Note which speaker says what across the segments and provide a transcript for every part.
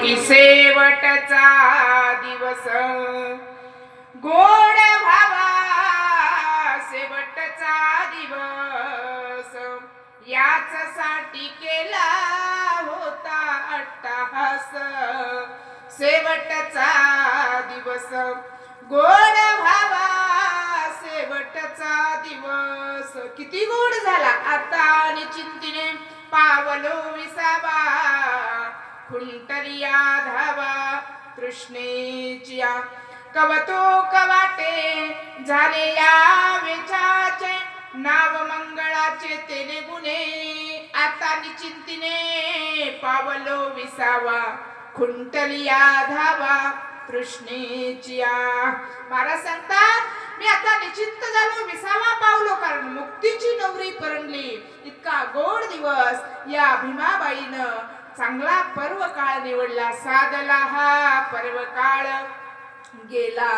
Speaker 1: की शेवटचा दिवस गोड व्हावा शेवटचा दिवस याच साठी केला होता अट्टहास शेवटचा दिवस गोड व्हावा शेवटचा दिवस किती गोड झाला आता निश्चिंतीने पावलो विसावा खुंटरिया धावा तृष्णेचिया कवतोक वाटे झाले या वेचाचे नाव मंगळाचे तेने गुणे आता निश्चिंतीने पावलो विसावा खुंटलिया धावा तृष्णेचिया महाराज सांगतात मी आता निश्चिंत झालो विसावा पावलो कारण मुक्तीची नवरी परंडली इतका गोड दिवस या भीमाबाईनं चांगला पर्व काळ निवडला साधला हा पर्व काळ गेला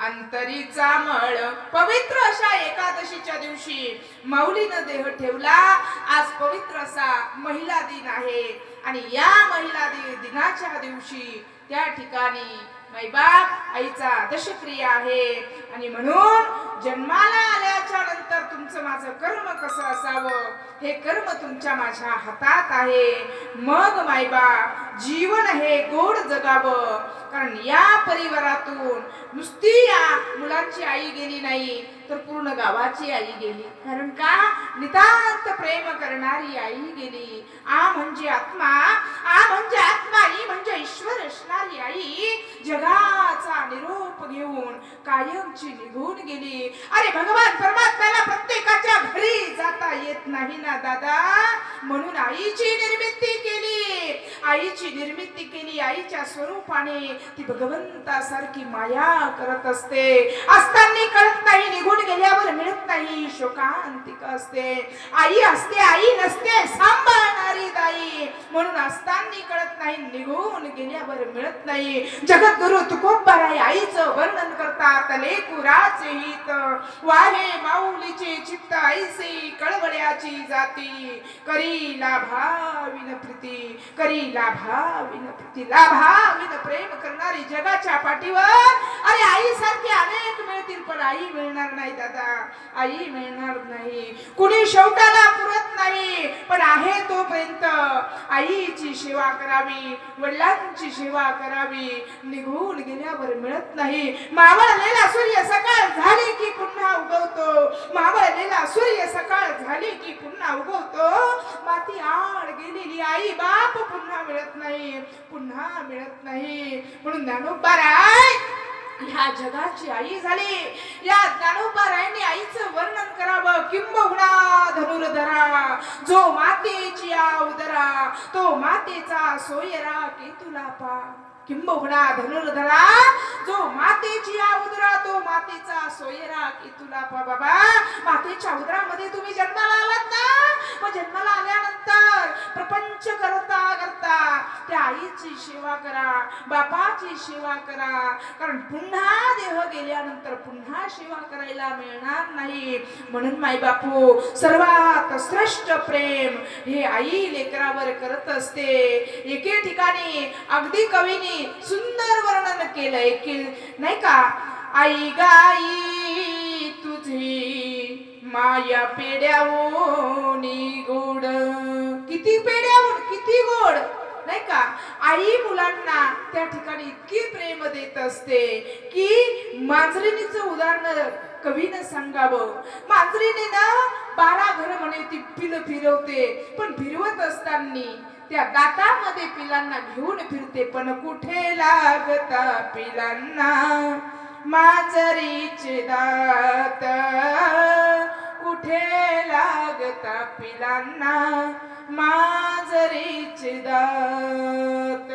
Speaker 1: अंतरीचा मळ पवित्र अशा एकादशीच्या दिवशी माऊलीनं देह ठेवला आज पवित्र असा महिला दिन आहे आणि या महिला दिनाच्या दिवशी त्या ठिकाणी मायबाप आईचा दशक्रिया आहे आणि म्हणून जन्माला आल्याच्या नंतर तुमचं माझं कर्म कसं असावं हे कर्म तुमच्या माझ्या हातात आहे मग मायबाप जीवन हे गोड जगावं कारण या परिवारातून नुसती या मुलांची आई गेली नाही तर पूर्ण गावाची आई गेली कारण का नितांत प्रेम करणारी आई गेली आ म्हणजे आत्मा आई म्हणजे ईश्वर असणारी आई जगाचा निरोप घेऊन कायमची निघून गेली अरे भगवान परमात्म्याला प्रत्येकाच्या घरी जाता येत नाही ना दादा म्हणून आईची निर्मिती केली आईच्या स्वरूपाने ती भगवंतासारखी माया करत असते असताना कळत नाही निघून गेल्यावर मिळत नाही शोकांतिक असते आई असते आई नसते सांभाळणारी दाई म्हणून असताना कळत नाही निघून गेल्यावर मिळत नाही जगद्गुरु तुकोबाराय आईचं वर्णन करतात लेकुराचे हित वाहे माऊलीचे चित्त ऐसे कळवळ्याची जाती करी लाभाविन प्रीती लाभाविन प्रेम करणारी जगाच्या पाठीवर अरे आई सारखे अनेक मिळतील पण आई मिळणार नाही दादा आई मिळणार नाही कुणी शेवटाला पुरत नाही पण आहे तोपर्यंत आईची सेवा करावी वडिलांची सेवा करावी निघून गेल्यावर मिळत नाही मावळलेला सूर्य सकाळ झाली की पुन्हा उगवतो मावळलेला सूर्य सकाळ झाली की पुन्हा उगवतो माती आड गेलेली आई बाप पुन्हा मिळत नाही म्हणून ज्ञानोबाराय ह्या जगाची आई झाली या ज्ञानोबारायांनी आईचं वर्णन करावं किंबहुना धनुर्धरा जो मातेची उदरा तो मातेचा सोयरा केतुला पा किंबहुना धनुर्धरा जो मातेची उदरा तो मातेचा सोयरा केतुला पा बाबा मातेच्या उदरामध्ये तुम्ही जन्माला आलात ना मग जन्माला आल्यानंतर प्रपंच करता त्या आईची सेवा करा बापाची सेवा करा कारण पुन्हा देह गेल्यानंतर पुन्हा सेवा करायला मिळणार नाही म्हणून माई बापू सर्वात श्रेष्ठ प्रेम हे आई लेकरावर करत असते एके ठिकाणी अगदी कवीने सुंदर वर्णन केलंय की नाही का आई गाई तुझी माया पेड्यावोनी गोड किती पेड्यावून किती गोड नाही का आई मुलांना त्या ठिकाणी इतकी प्रेम देत असते की मांजरीचं उदाहरण कवीनं सांगावं मांजरीने ना 12 घर म्हणे ती पिलं फिरवते पण फिरवत असताना त्या दातामध्ये पिलांना घेऊन फिरते पण कुठे लागता पिलांना मांजरीचे दात कुठे लागता पिलांना मांजरीचे दात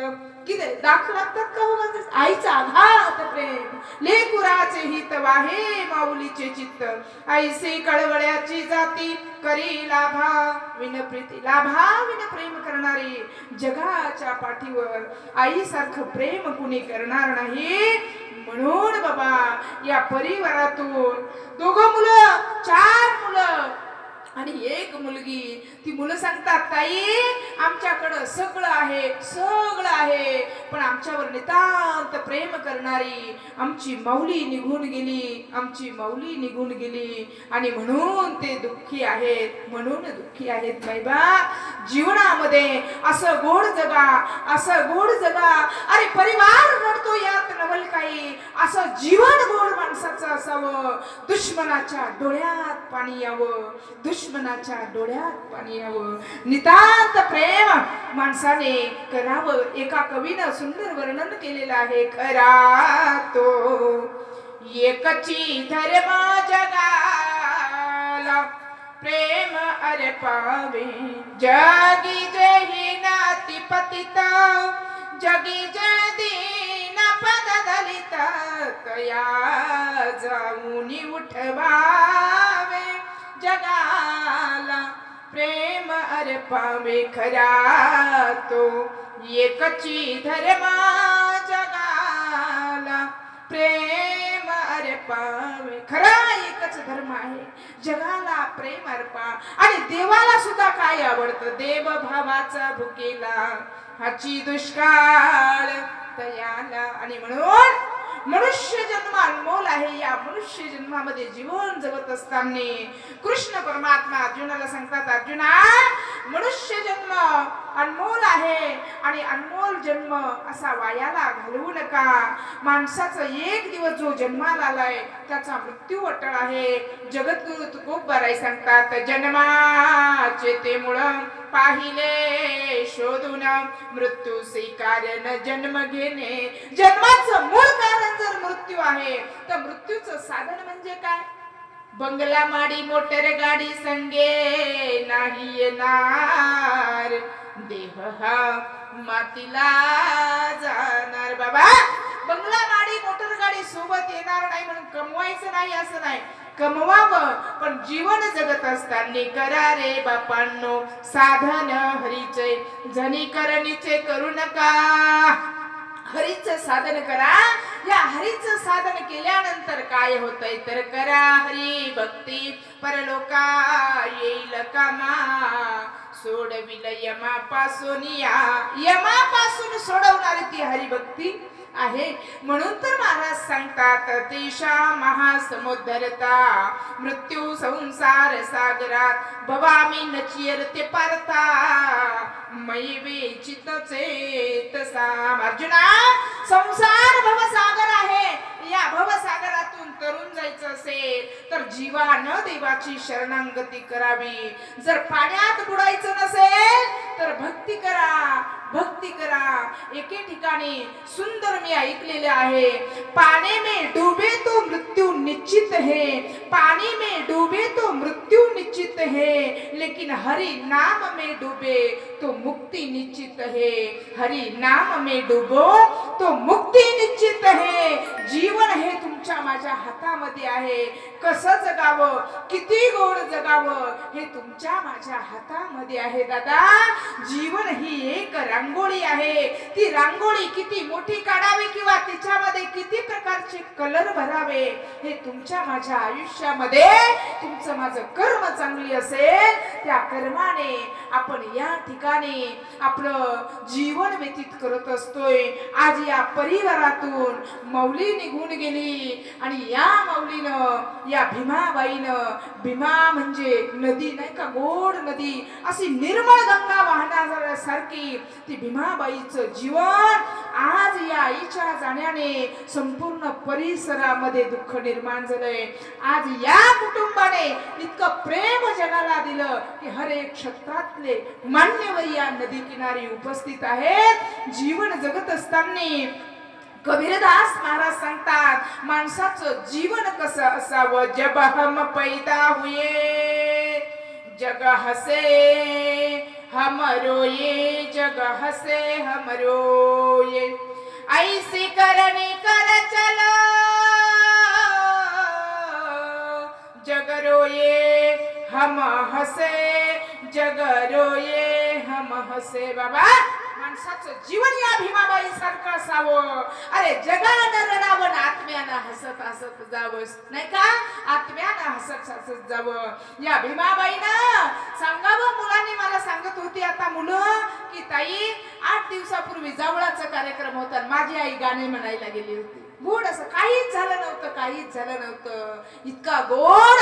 Speaker 1: किती दात लागतात का हो आईचा आघात प्रेम लेकुराचे हित वाहे माऊलीचे चित्त ऐसे कळवळ्याची जाती करी लाभा विन प्रेम करणारी जगाच्या पाठीवर आई सारखं प्रेम कुणी करणार नाही म्हणून बाबा या परिवारातून 2 मुलं 4 मुलं आणि 1 मुलगी ती मुलं सांगतात ताई आमच्याकडे सगळं आहे पण पण आमच्यावर नितांत प्रेम करणारी आमची माऊली निघून गेली, आमची माऊली निघून गेली आणि म्हणून ते दुःखी आहेत, म्हणून दुःखी आहेत. बाईबा जीवनामध्ये असं गोड जगा, असं गोड जगा. अरे परिवार रडतो यात नवल काही, असं जीवन गोड माणसाचं असावं. दुश्मनाच्या डोळ्यात पाणी यावं, दुश्मनाच्या डोळ्यात पाणी यावं. नितांत प्रेम माणसाने करावं. एका कवीनं सुंदर वर्णन केलेलं आहे. खरा तो एकची धर्म जगाला प्रेम अर्पावे, जगी जही नाती पतित, जगी जय दीन पद दलित, तया जाऊनी उठवावे, जगाला प्रेम अर्पावे. खरा तो एकची धर्म जगाला प्रेम अर्पावे. खरा एकच धर्म आहे, जगाला प्रेम अर्पा. आणि देवाला सुद्धा काय आवडतं? देव भावाचा भुकेला हाची दुष्काळ तयाला. आणि म्हणून मनुष्य जन्म अनमोल आहे. या मनुष्य जन्मामध्ये जीवन जगत असताना कृष्ण परमात्मा अर्जुनाला सांगतात, अर्जुना मनुष्य जन्म अनमोल आहे आणि अनमोल जन्म असा वायाला घालवू नका. माणसाचा एक दिवस जो जन्माला आलाय त्याचा मृत्यू अटळ आहे. जगद्गुरु तुकोबाराय सांगतात, जन्माचे ते मूळ पाहिले शोधून, मृत्यू स्वीकार्य जन्म घेणे. जन्माचं मूळ कारण जर मृत्यू आहे तर मृत्यूचं साधन म्हणजे काय? बंगला माडी मोटर गाडी संगे नाही येणार, देह हा मातीला जाणार. बाबा बंगला माडी मोटर गाडी सोबत येणार नाही म्हणून कमवायचं नाही असं नाही, कमवावं. पण जीवन जगत असताना करा रे बापांनो साधन हरीचे, जनी करणीचे करू नका. हरीचं साधन करा. या हरीचं साधन केल्यानंतर काय होतंय तर करा हरी भक्ती, परलोका येईल कामा, सोडविल यमापासून, या यमापासून सोडवणारी ती हरिभक्ती आहे. म्हणून तर महाराज सांगतात, तेशा महासमुद्रता मृत्यू संसार सागरात भवामी नचिरते पारता, मयी वेचित चेतसा. अर्जुना संसार भवसागर आहे. या भवसागरातून तरुण जायचं असेल तर जीवानं देवाची शरणागती करावी. जर पाण्यात बुडायचं नसेल तर भक्ती करा, भक्ती करा. एके ठिकाणी सुंदर मी ऐकलेले आहे, पानी में डूबे तो मृत्यू निश्चित है, पानी में डूबे तो मृत्यू निश्चित है, लेकिन हरि नाम में डूबे तो मुक्ती निश्चित है. हरि नाम में डूबो तो मुक्ती निश्चित है. जीवन हे तुमच्या माझ्या हातामध्ये आहे. कसं जगावं, किती गोड जगावं हे तुमच्या माझ्या हातामध्ये आहे. दादा जीवन ही एक रांगोळी आहे. ती रांगोळी किती मोठी काढावी किंवा तिच्यामध्ये किती प्रकारचे कलर भरावे हे तुमच्या माझ्या आयुष्यामध्ये तुमचं माझं कर्म चांगली असेल त्या कर्माने आपण या ठिकाणी आपलं जीवन व्यतीत करत असतोय. आज या परिवारातून माऊली निघून गेली आणि या माऊलीनं, या भीमाबाईनं, भीमा म्हणजे नदी नाही का, गोड नदी, अशी निर्मळ गंगा वाहण्यासारखी ती भीमाबाईचं जीवन आज या आईच्या जाण्याने संपूर्ण परिसरामध्ये दुःख निर्माण झालंय. आज या कुटुंबाने इतकं प्रेम जगाला दिलं की हर एक क्षेत्रातले मान्यवर या नदी किनारी उपस्थित आहेत. जीवन जगत असताना कबीरदास महाराज सांगतात, माणसाचं जीवन कसं असावं. जब हम पैदा हुए जग हसे हम रोये, जग हसे हम रोये, ऐसी करनी कर चलो जग रोये हम हसे, जग रोये हम हसे. बाबा माणसाचं जीवन या भीमाबाई सारखं असावं. अरे जगानं रडावं, आत्म्यानं हसत हसत जावं, नाही का, आत्म्यानं हसत हसत जावं. या भीमाबाईनं सांगावं. मुलांनी मला सांगत होती आता मुलं की ताई 8 दिवसापूर्वी जावळाचा कार्यक्रम होता माझी आई गाणे म्हणायला गेली होती. गोड असं काहीच झालं नव्हतं, काहीच झालं नव्हतं. इतका गोड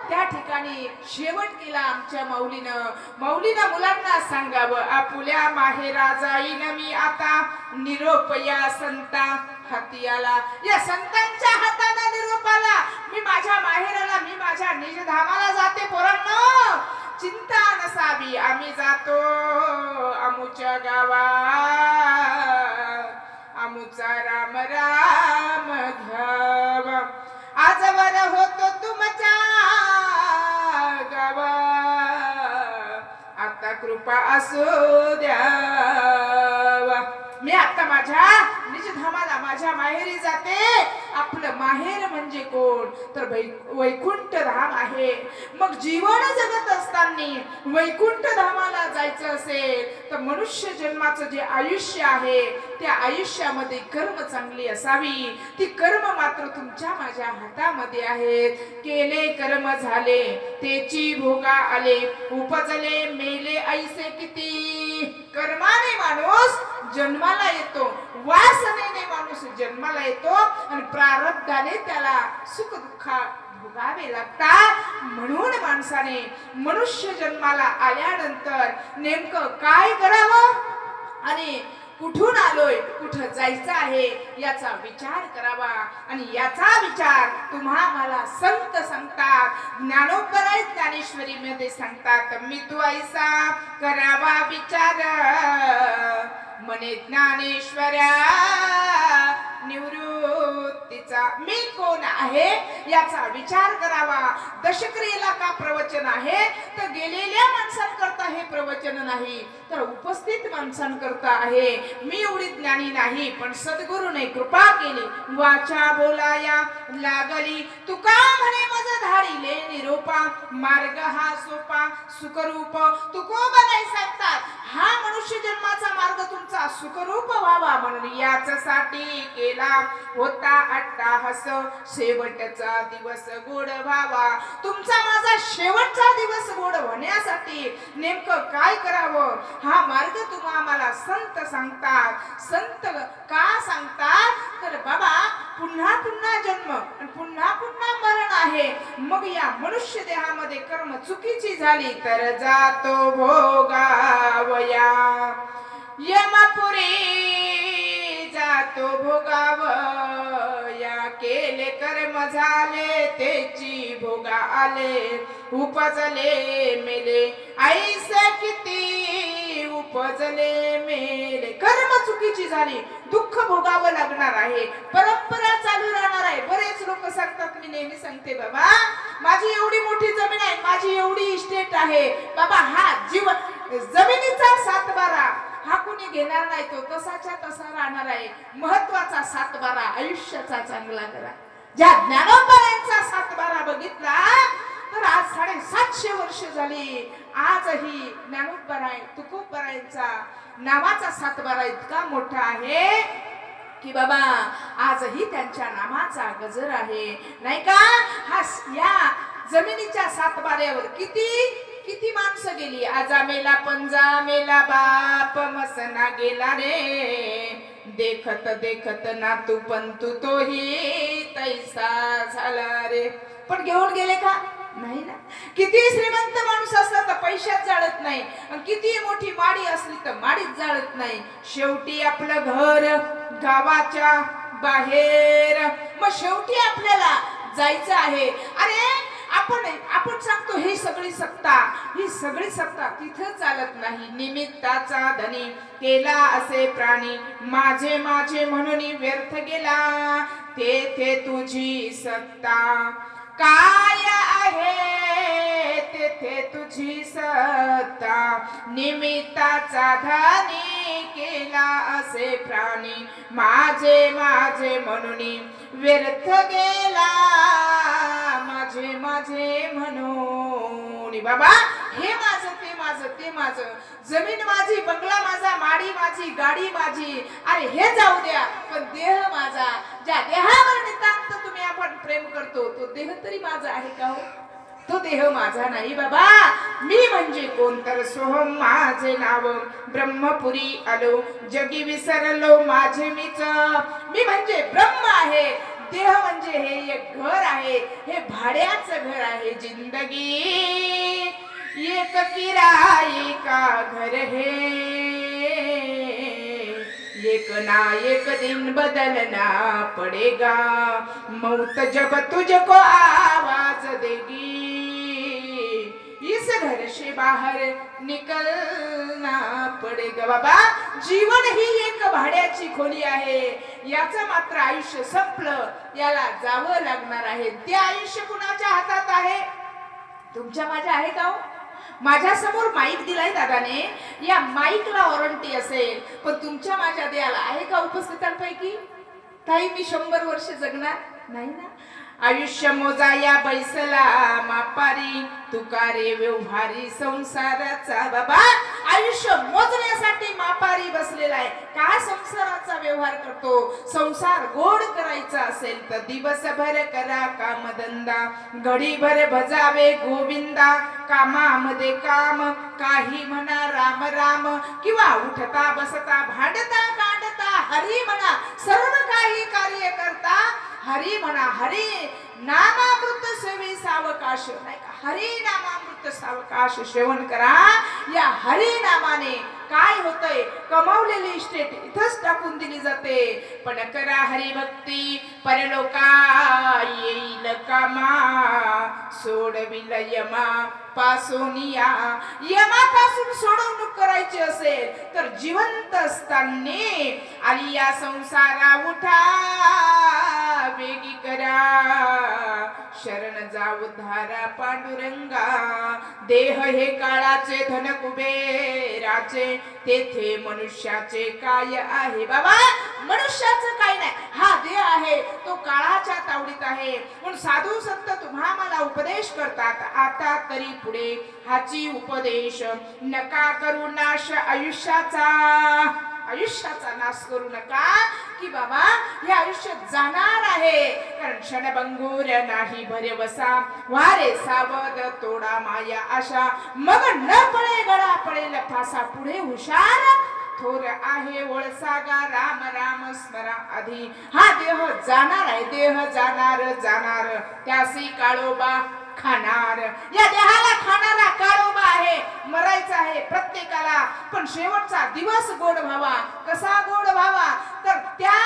Speaker 1: त्या ठिकाणी शेवट केला आमच्या माऊलीनं मुलांना सांगावं, आपुल्या माहेरा जाईन मी आता, निरोप या संता हाती आला. या संतांच्या हाताने निरोप आला. मी माझ्या माहेराला, मी माझ्या निजधामाला जाते. पोरांनो, चिंता नसावी, आम्ही जातो आमुच्या गावा, आमुचा राम राम घ्यावा. आजवर होतो तुमच्या गावा, आता कृपा असू द्यावा. मी आता माझ्या निजधामाला, माझ्या माहेरी जाते. आपलं माहेर म्हणजे कोण तर वैकुंठ धाम आहे. मग जीवन जगत असताना वैकुंठ धामाला जायचं असेल तर मनुष्य जन्माचं जे आयुष्य आहे त्या आयुष्यामध्ये कर्म चांगली असावी. ती कर्म मात्र तुमच्या माझ्या हातामध्ये आहेत. केले कर्म झाले तेची भोगा आले, उपजले मेले ऐसे किती. कर्माने माणूस जन्माला येतो, वासनेने माणूस जन्माला येतो आणि प्रारब्धाने त्याला सुख दुःख भोगावे लागतात. म्हणून माणसाने मनुष्य जन्माला आल्यानंतर नेमकं काय करावं आणि कुठून आलोय, कुठं जायचं आहे याचा विचार करावा. आणि याचा विचार तुम्हा मला संत सांगतात. ज्ञानोबराय ज्ञानेश्वरी मध्ये सांगतात, मी तू ऐसा करावा विचार, मने ज्ञानेश्वरा निवृत्तीचा. मी कोण आहे याचा विचार करावा. दशक्रियेला का प्रवचन आहे तर गेलेल्या माणसांकरता हे प्रवचन नाही, तर उपस्थित माणसांकरता आहे. मी एवढी ज्ञानी नाही, पण सद्गुरूने कृपा केली, वाचा बोलाया लागली. तुका म्हणे मज धाडिले निरोपा, मार्ग हा सोपा सुखरूप. तुकोबाई सांगतात, हा मनुष्य जन्माचा मार्ग तुमचा सुखरूप व्हावा म्हणून याच्यासाठी केला होता अट्टाहास. शेवटचा दिवस गोड व्हावा, तुमचा माझा शेवटचा दिवस गोड होण्यासाठी नेमकं काय करावं हा मार्ग तुम्हा आम्हाला संत सांगतात. संत का सांगतात तर बाबा पुन्हा पुन्हा जन्म, पुन्हा पुन्हा मरण आहे. मग या मनुष्य देहामध्ये कर्म चुकीची झाली तर जातो भोगावया, यमपुरी जातो भोगावया. केले कर्म झाले तेची भोगा आले, उपजले मेले ऐसे किती. उपजले मेले, कर्म चुकीची झाली, दुःख भोगावं लागणार आहे, परंपरा चालू राहणार आहे. बरेच लोक सांगतात, मी नेहमी सांगते बाबा माझी एवढी मोठी जमीन आहे, माझी एवढी इस्टेट आहे. बाबा हा जीवन जमिनीचा 7/12 हा कुणी घेणार नाही, तो तसाच्या तसा राहणार आहे. महत्वाचा 7/12 आयुष्याचा चांगला करा. ज्या ज्ञानोबरायांचा 7/12 बघितला तर आज 750 वर्ष झाली. आजही ज्ञानोबराय तुकोबरायांचा नावाचा 7/12 इतका मोठा आहे की बाबा आजही त्यांच्या नामाचा गजर आहे, नाही का. हा या जमिनीच्या 7/12वर किती माणसं गेली. आजा मेला पंजा मेला बाप मसना गेला रे, देखत देखत नातू पंतू तोही तैसा झाला रे. पण घेऊन गेले का नाही ना. किती श्रीमंत माणूस असला तर पैशात जाळत नाही, किती मोठी माडी असली तर माडीत जाळत नाही. शेवटी आपलं घर गावाच्या बाहेर. मग शेवटी आपल्याला जायचं आहे. अरे आपण सांगतो ही सगळी सत्ता तिथं चालत नाही. निमित्ताचा धनी केला असे प्राणी, माझे माझे म्हणून व्यर्थ गेला तेथे तुझी सत्ता. काय आहे तेथे तुझी सत्ता, निमित्ताचा धनी केला असे प्राणी, माझे माझे म्हणून व्यर्थ गेला, माझे माझे म्हणून. बाबा हे माझं ते माझं, जमीन माझी, बंगला माझा, माडी माझी, गाडी माझी, अरे हे जाऊ द्या, पण देह माझा. ज्या देहावर नितांत तुम्ही आपण प्रेम करतो तो देह तरी माझा आहे का हो. तो देह माझा नाही बाबा. मी म्हणजे कोण तर सोहम माझे नाव. ब्रह्मपुरी आलो जगी विसरलो माझे मीच. मी म्हणजे ब्रह्म आहे. देह म्हणजे हे एक घर आहे. हे भाड्याचं घर आहे. जिंदगी एक किराए का घर है. एक ना एक दिन बदलना पड़ेगा. मौत जब तुझको आवाज देगी. इस घर से बाहर निकलना पडेगा. बाबा जीवन ही एक भाड्याची खोली आहे. याचं मात्र आयुष्य संपलं. याला जावं लागणार आहे. ते आयुष्य कुणाच्या हातात आहे? तुमच्या माझ्या आहे का हो? माझ्या समोर माईक दिलाय दादाने. या माईकला वॉरंटी असेल, पण तुमच्या माझ्या देहाला आहे का उपस्थितांपैकी? ताई मी 100 वर्ष जगणार नाही ना. आयुष्य मोजा या बैसला मापारी. तुकारे व्यवहारी संसाराचा. बाबा आयुष्य मोजण्यासाठी मापारी बसलेला आहे. का संसाराचा व्यवहार करतो? संसार गोड करायचा असेल तर दिवसभर करा कामधंदा. घडीभर भजावे गोविंदा. कामामध्ये काम. काही म्हणा राम राम. किंवा उठता बसता भांडता काढता हरी म्हणा. सर्व काही कार्य करता हरी म्हणा. हरी नामामृत सेवी सावकाश. नाही का? हरी नामामृत सावकाश सेवन करा. या हरी नामाने काय होतंय? कमावलेली इस्टेट इथंच टाकून दिली जाते. पण करा हरिभक्ती परलोका येईल कामा. सोडविल यमा पासून या. यमापासून सोडवणूक करायची असेल तर जिवंत असताना आली या संसारा उठा वेगी करा. शरण जाऊ धारा पांडुरंगा. देह हे काळाचे धन कुबेराचे. तेथे मनुष्याचे काय आहे? बाबा मनुष्याचं काय नाही. हा देह आहे तो काळाच्या तावडीत आहे. म्हणून साधू संत तुम्हा मला उपदेश करतात. आता तरी पुढे हाची उपदेश. नका करू नाश आयुष्याचा. आयुष्याचा नाश करू नका की बाबा हे आयुष्य जाणार आहे. कारण क्षणभंगुर नाही भरवसा. वारे सावध तोडा माया आशा. मग न पळे गळा पडेल फासा. पुढे हुशार थोर आहे वळसागा. राम राम स्मरा आधी. हा देह जाणार आहे. देह जाणार जाणार. त्यासी काळोबा खाणार. या देहाला खाणारा काळोबा आहे. मरायचं आहे प्रत्येकाला. पण शेवटचा दिवस गोड व्हावा. कसा गोड व्हावा? तर त्या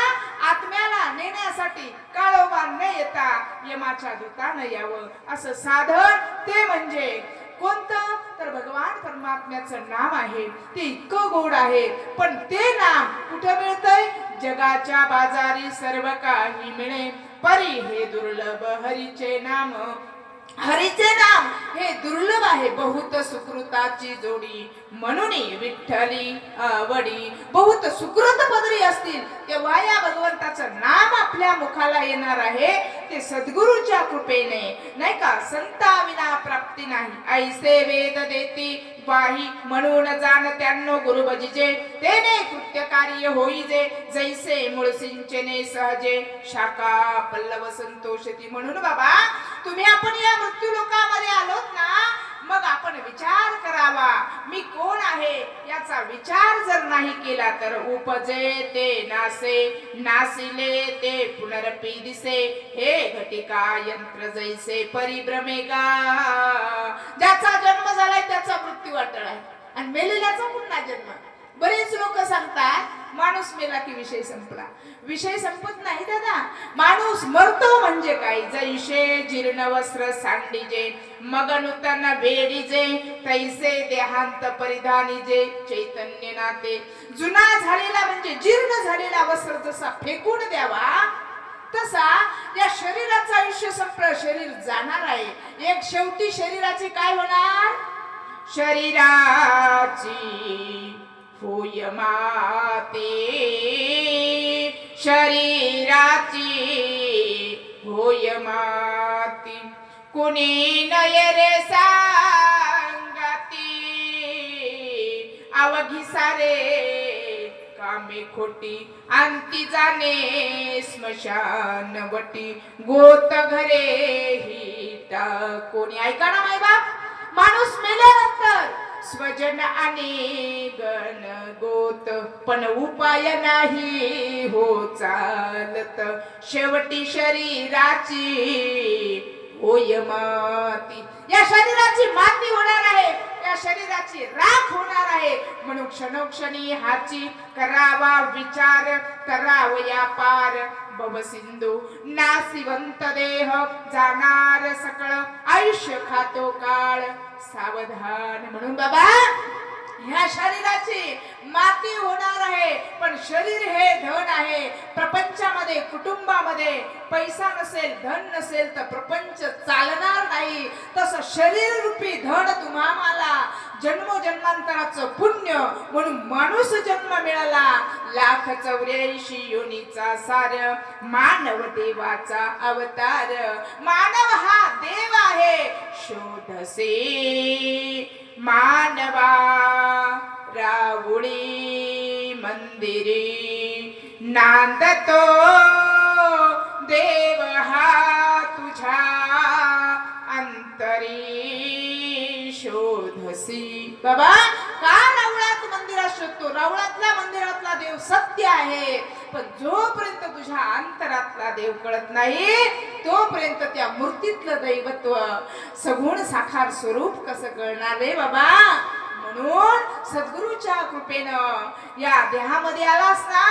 Speaker 1: आत्म्याला नेण्यासाठी काळोबा न येता यमाच्या दूतानं यावं. असं साधन ते म्हणजे कोणतं? तर भगवान परमात्म्याचं नाम आहे. ते इतकं गोड आहे. पण ते नाम कुठे मिळतंय? जगाच्या बाजारी सर्व काही मिळे. परी हे दुर्लभ हरीचे नाम. हरीचे नाम हे दुर्लभ आहे. बहुत सुकृताची जोडी. म्हणून विठ्ठली आवडी. बहुत सुकृत पदरी असतील तेव्हा या भगवंताचं नाम आपल्या मुखाला येणार आहे. ते सद्गुरूच्या कृपेने. नाही का? संता विना प्राप्ती नाही. ऐसे वेद देती वाही. म्हणून जाण त्यांनो गुरु भजिजे. तेने कृत्य कार्य होईजे. जैसे मूळ सिंचने सहजे. शाखा पल्लव संतोषती. म्हणून बाबा तुम्ही आपण या मृत्यू लोकामध्ये आलोत ना. मग आपण विचार करावा. मी कोण आहे याचा विचार जर नाही केला तर उपजे ते नासे. नासिले ते पुनरपी दिसे. हे घटिका यंत्र जैसे परिभ्रमेगा. ज्याचा जन्म झालाय त्याचा मृत्यू अटळ आहे आणि मेलेल्याचा पुन्हा जन्म. बरेच लोक सांगतात माणूस मेला की विषय संपला. विषय संपत नाही दादा. माणूस मरतो म्हणजे काय? जैसे जीर्ण वस्त्र सांडीजे. मग नूतन वेडीजे. तैसे देहांत परिधानीजे. चैतन्य नाते. जुना झालेला म्हणजे जीर्ण झालेला वस्त्र जसा फेकून द्यावा तसा या शरीराचं आयुष्य संपलं. शरीर जाणार आहे. एक शेवटी शरीराचे काय होणार? शरीराची होय माते. शरीराची होय माती. कुणी नये रे सांगती. अवघी सारे कामे खोटी अंती जाणे स्मशान वटी गोत घरे हिता कोणी. ऐका ना माय बाप, माणूस मेल्यानंतर स्वजन आणि गण गोत पण उपाय नाही हो चालत शेवटी शरीराची होय माती. या शरीराची माती होणार आहे, या शरीराची राख होणार आहे. म्हणून क्षणोक्षणी हाची करावा विचार करावया पार भव सिंधू नासिवंत देह जाणार सकळ आयुष्य खातो काळ सावधान. म्हणून बाबा ह्या शरीराची माती होणार आहे, पण शरीर हे धन आहे. प्रपंचामध्ये कुटुंबामध्ये पैसा नसेल धन नसेल तर प्रपंच चालणार नाही. तसं शरीर रूपी धन तुम्हा मला जन्मोजन्मांतराचं पुण्य म्हणून माणूस जन्म मिळाला. 1,84 योनीचा सार मानव देवाचा अवतार. मानव हा देव आहे शोधसे मानवा रावुळी मंदिरी नांदतो देव हा तुझ्या अंतरी शोधसी. बाबा का रावळात मंदिरात शोधतो? रावळातल्या मंदिरातला देव सत्य आहे, पण जोपर्यंत तुझ्या अंतरातला देव कळत नाही तोपर्यंत त्या मूर्तीतलं दैवत्व सगुण साकार स्वरूप कसं कळणार रे बाबा. म्हणून सद्गुरूच्या कृपेनं या देहामध्ये आलास ना,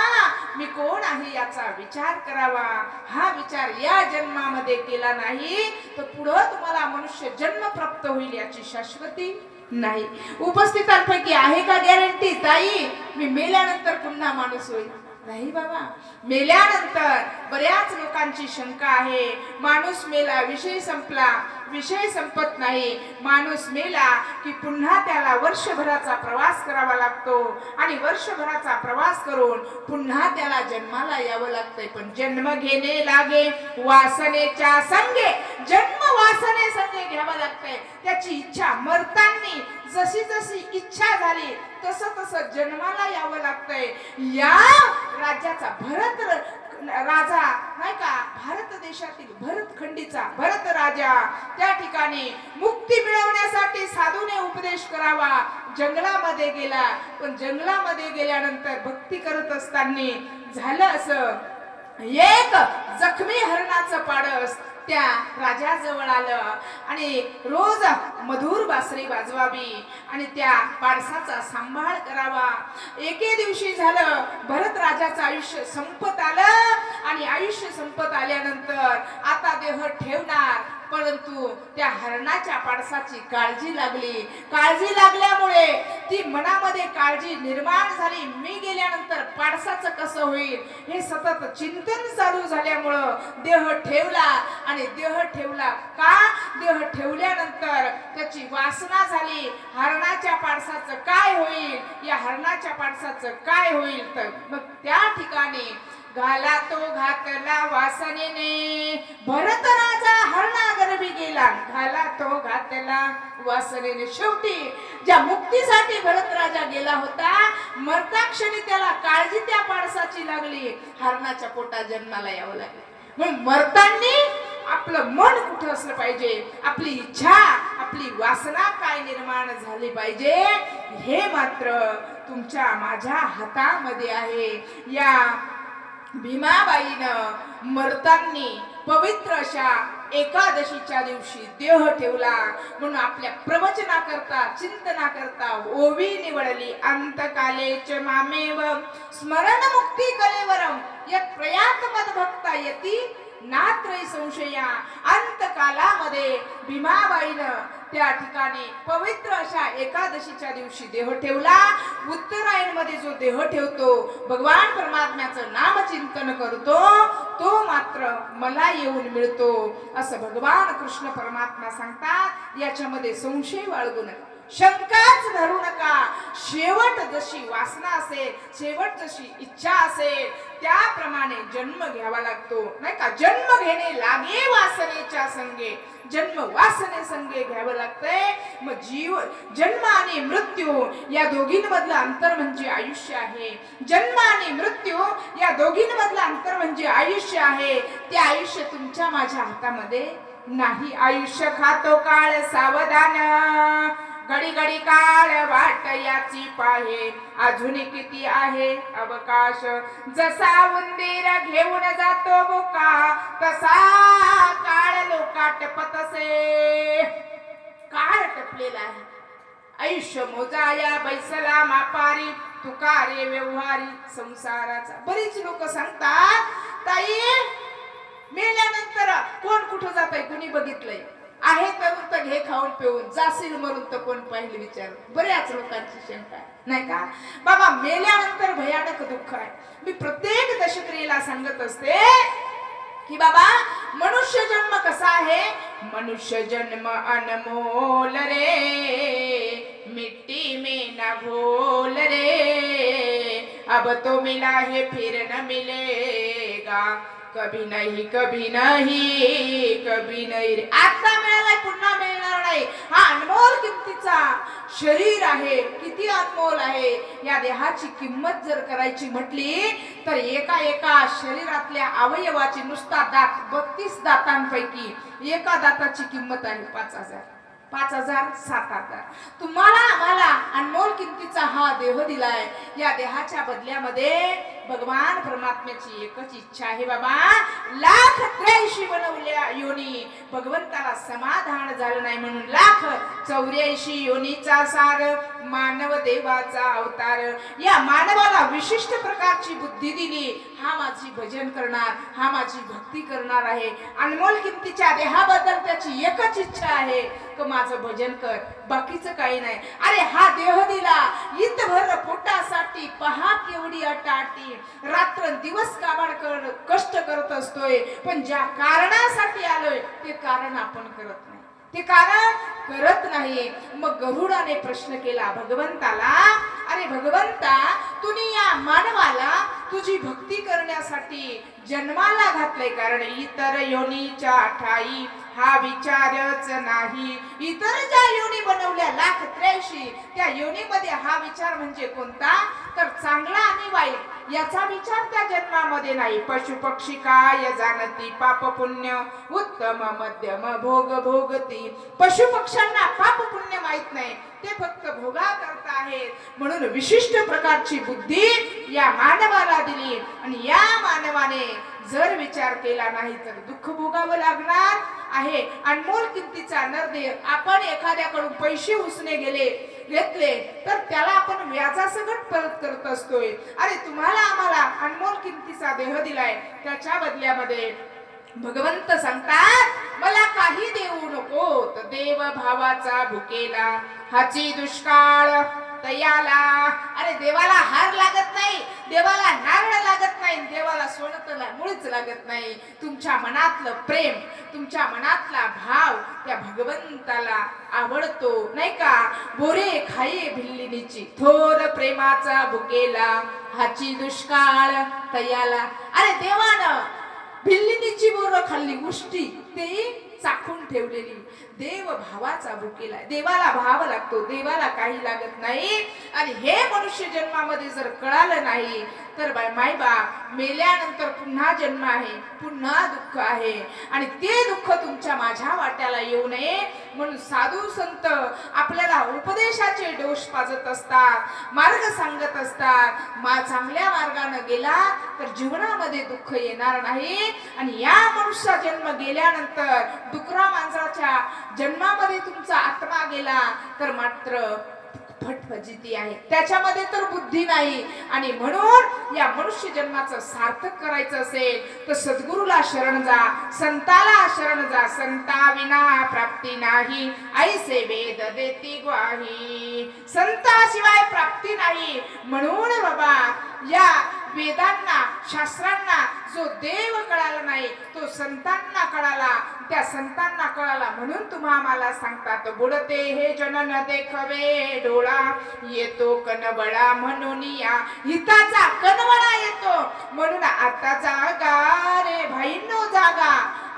Speaker 1: मी कोण आहे याचा विचार करावा. हा विचार या जन्मामध्ये केला नाही तर पुढे तुम्हाला मनुष्य जन्म प्राप्त होईल याची शाश्वती नाही. उपस्थितांपैकी आहे का गॅरंटी ताई मी मेल्यानंतर पुन्हा माणूस होईल? नाही बाबा. मेल्यानंतर बऱ्याच लोकांची शंका आहे, माणूस मेला विषय संपला. विषय संपत नाही. माणूस मेला की पुन्हा त्याला वर्षभराचा प्रवास करावा लागतो आणि वर्षभराचा प्रवास करून पुन्हा त्याला जन्माला यावं लागतंय. पण जन्म घेणे लागे वासनेच्या संगे, जन्म वासने संगे घ्यावा लागतंय. त्याची इच्छा मरतांनी जशी जशी इच्छा झाली तसं तसं जन्माला यावं लागतंय. या राज्याचा भरत राजा नाही का, भारत देशातील भरत खंडीचा भरत राजा त्या ठिकाणी मुक्ती मिळवण्यासाठी साधूने उपदेश करावा जंगलामध्ये गेला. पण जंगलामध्ये गेल्यानंतर भक्ती करत असताना झालं असं, एक जखमी हरणाचं पाडस त्या राजाजवळ आलं आणि रोज मधुर बासरी वाजवावी आणि त्या पाडसाचा सांभाळ करावा. एके दिवशी झालं, भरत राजाचं आयुष्य संपत आलं आणि आयुष्य संपत आल्यानंतर आता देह ठेवणार, परंतु त्या हरणाच्या पाडसाची काळजी लागली. काळजी लागल्यामुळे ती मनामध्ये काळजी निर्माण झाली, मी गेल्यानंतर पाडसाचं कसं होईल हे सतत चिंतन चालू झाल्यामुळं देह ठेवला. आणि देह ठेवला का, देह ठेवल्यानंतर त्याची वासना झाली, हरणाच्या पाडसाचं काय होईल, या हरणाच्या पाडसाचं काय होईल. तर मग त्या ठिकाणी घाला तो घातला वासनेने, भरत राजा हरणा गर्भी गेला. घाला तो घातला वासनेने. शेवटी ज्या मुक्तीसाठी भरत राजा गेला होता, मरता क्षणी त्याला काळजी त्या पाडसाची लागली, हरणाच्या पोटात जन्माला यावं लागलं. मग मरतांनी आपलं मन कुठं असलं पाहिजे, आपली इच्छा आपली वासना काय निर्माण झाली पाहिजे हे मात्र तुमच्या माझ्या हातामध्ये आहे. या भीमाबाईनं मरतांनी पवित्र अशा एकादशीच्या दिवशी देह ठेवला. म्हणून आपल्या प्रवचना करता चिंतना करता ओवी निवडली. अंतकालेच मामेव स्मरण मुक्ती कलेवरम यत् प्रयात मद भक्ता यती नात्रय संशया. अंतकालामध्ये भीमाबाईनं त्या ठिकाणी पवित्र अशा एकादशीच्या दिवशी देह ठेवला. उत्तरायण मध्ये जो देह ठेवतो, भगवान परमात्म्याचं नामचिंतन करतो, तो मात्र मला येऊन मिळतो असं भगवान कृष्ण परमात्मा सांगतात. याच्यामध्ये संशय बाळगू नका, शंकाच धरू नका. शेवट जशी वासना असेल, शेवट जशी इच्छा असेल त्याप्रमाणे कारणाने जन्म घ्यावा लागतो नाही का. जन्म घेणे लागे वासनेच्या संगे, जन्म वासने संगे घ्यावं लागतंय. मग जीव जन्म आणि मृत्यू या दोघींमधलं अंतर म्हणजे आयुष्य आहे. जन्म आणि मृत्यू या दोघींमधलं अंतर म्हणजे आयुष्य आहे. ते आयुष्य तुमच्या माझ्या हातामध्ये नाही. आयुष्य खातो काळ सावधान, घडी घडी काळ वाट याची पाहे, अजून किती आहे अवकाश. जसा उंदीर घेऊन जातो बोका, तसा काळ लोका टपतसे. काळ टपलेला आहे. आयुष्य मोजाया बैसला मापारी, तुकारे व्यवहारी संसाराचा. बरीच लोक सांगतात ताई मेल्यानंतर कोण कुठं जातंय कुणी बघितलंय, आहे तर घे खाऊन पिऊन, जाशील मरून तर कोण पाहिलं विचार. बऱ्याच लोकांची शंका आहे नाही का. बाबा मेल्यानंतर भयानक दुःख आहे. मी प्रत्येक दशक्रियेला सांगत असते की बाबा मनुष्य जन्म कसा आहे. मनुष्य जन्म अनमोल रे, मिट्टी में न घोल रे, अब तो मिला है फिर न मिलेगा, कभी नहीं कभी नहीं कभी नहीं रे. आता मिळालाय पुन्हा मिळणार नाही. हा अनमोल किमतीचा शरीर आहे. किती अनमोल आहे. या देहाची किंमत जर करायची म्हटली तर एका एका शरीरातल्या अवयवाची, नुसता दात 32 दातांपैकी एका दाताची किंमत आहे 5,000, 5,000, 7,000. तुम्हाला आम्हाला अनमोल किमतीचा हा देह दिलाय. या देहाच्या बदल्यामध्ये भगवान परमात्म्याची एकच इच्छा आहे बाबा. 1,83 बनवल्या योनी, भगवंताला समाधान झालं नाही म्हणून 1,84 योनीचा सार, मानव देवाचा अवतार. या मानवाला विशिष्ट प्रकारची बुद्धी दिली. हा माझी भजन करणार, हा माझी भक्ती करणार आहे. अनमोल किमतीच्या देहाबद्दल त्याची एकच इच्छा आहे की माझं भजन कर, बाकीचं काही नाही. अरे हा देह दिला इतभर पोटासाठी, पहा केवढी अटाटी. रात्र दिवस काबाड कष्ट करत असतोय, पण ज्या कारणासाठी आलोय ते कारण आपण करत नाही, ते कारण करत नाही. मग गरुडाने प्रश्न केला भगवंताला, अरे भगवंता तुम्ही या मानवाला तुझी भक्ती करण्यासाठी जन्माला घातलंय, कारण इतर योनीच्या ठाई हा विचारच नाही. इतर ज्या योनी बनवल्या 1,83 त्या योनीमध्ये हा विचार म्हणजे कोणता, तर चांगला आणि वाईट याचा विचार त्या जन्मामध्ये नाही. पशु पक्षी काय जाणती, पाप पुण्य उत्तम मध्यम भोग भोगती. पशु पक्ष्यांना पाप पुण्य माहित नाही, ते फक्त भोगा करत आहेत. म्हणून विशिष्ट प्रकारची बुद्धी या मानवाला दिली. आणि या मानवाने जर विचार केला नाही तर दुःख भोगावं लागणार आहे. अनमोल किमतीचा नरदेह आपण एखाद्याकडून पैसे उसने घेतले तर त्याला आपण व्याजासकट परत करत असतोय. अरे तुम्हाला आम्हाला अनमोल किमतीचा देह दिलाय, त्याच्या बदल्यामध्ये भगवंत सांगतात मला काही देऊ नको, तर देव भावाचा भुकेला हाची दुष्काळ तयाला. अरे देवाला हार लागत नाही, देवाला नारळ लागत नाही, देवाला सोनं मुळीच लागत नाही. तुमच्या मनातलं प्रेम, तुमच्या मनातला भाव त्या भगवंताला आवडतो नाही का. बोरे खाये भिल्लिनीची, थोर प्रेमाचा भुकेला हाची दुष्काळ तयाला. अरे देवानं भिल्लिनीची बोरं खाल्ली, उष्टी ते चाखून ठेवलेली. देव भावाचा भुकेला, देवाला भाव लागतो, देवाला काही लागत नाही. आणि हे मनुष्य जन्मामध्ये जर कळालं नाही तर मायबाप मेल्यानंतर पुन्हा जन्म आहे, पुन्हा दुःख आहे. आणि ते दुःख तुमच्या माझ्या वाट्याला येऊ नये म्हणून साधू संत आपल्याला उपदेशाचे डोस पाजत असतात, मार्ग सांगत असतात. चांगल्या मार्गाने गेला तर जीवनामध्ये दुःख येणार नाही. आणि या मनुष्य जन्म गेल्यानंतर डुकरा मांजराच्या जन्मामध्ये तुमचा आत्मा गेला तर मात्र फटफजिती आहे, त्याच्यामध्ये तर बुद्धी नाही. आणि म्हणून या मनुष्य जन्माचं सार्थक करायचं असेल तर सद्गुरूला शरण जा, संताला शरण जा. संता विना प्राप्ती नाही, ऐसे वेद देती ग्वाही. संताशिवाय प्राप्ती नाही. म्हणून बाबा या वेदांना शास्त्रांना जो देव कळाला नाही तो संतांना कळाला, त्या संतांना कळाला म्हणून तुम्हा मला सांगतात बुडते हे जनन देखवे डोळा येतो कनबळा म्हणून या हिताचा कनबळा येतो म्हणून आता जागा रे भाईंनो जागा,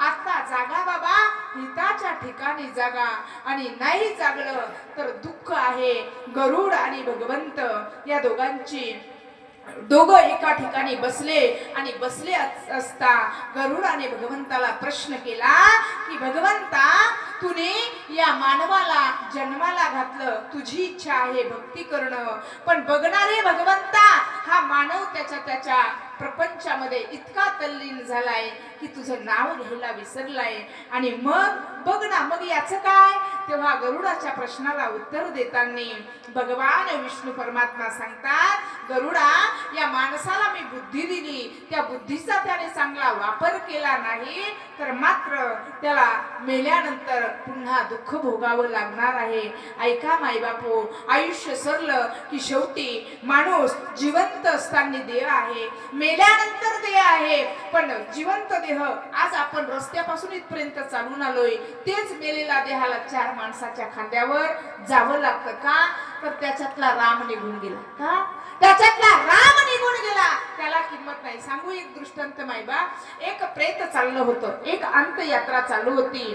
Speaker 1: आता जागा बाबा, हिताच्या ठिकाणी जागा आणि नाही जागलं तर दुःख आहे. गरुड आणि भगवंत या दोघं एका ठिकाणी बसले आणि बसले असता गरुडाने भगवंताला प्रश्न केला की भगवंता तुने या मानवाला जन्माला घातलं, तुझी इच्छा आहे भक्ती करणं, पण बघणारे भगवंता हा मानव त्याच्या प्रपंचामध्ये इतका तल्लीन झालाय की तुझं नाव घ्यायला विसरलाय आणि मग बघ ना मग याचं काय. तेव्हा गरुडाच्या प्रश्नाला उत्तर देताना भगवान विष्णू परमात्मा सांगतात गरुडा या माणसाला मी बुद्धी दिली, त्या बुद्धीचा त्याने चांगला वापर केला नाही तर मात्र त्याला मेल्यानंतर पुन्हा दुःख भोगावं लागणार आहे. ऐका मायबापू, आयुष्य सरलं की शेवटी माणूस जिवंत असताना देह आहे, मेल्यानंतर देह आहे, पण जिवंत देह आज आपण रस्त्यापासून इथपर्यंत चालून आलोय तेच मेलेला देहाला चार माणसाच्या खांद्यावर जावं लागतं का, तर त्याच्यातला राम निघून गेला का, त्याच्यातला राम निघून गेला त्याला किंमत नाही. सांगू एक दृष्टांत मायबा, एक प्रेत चाललं होतं, एक अंत्ययात्रा चालू होती.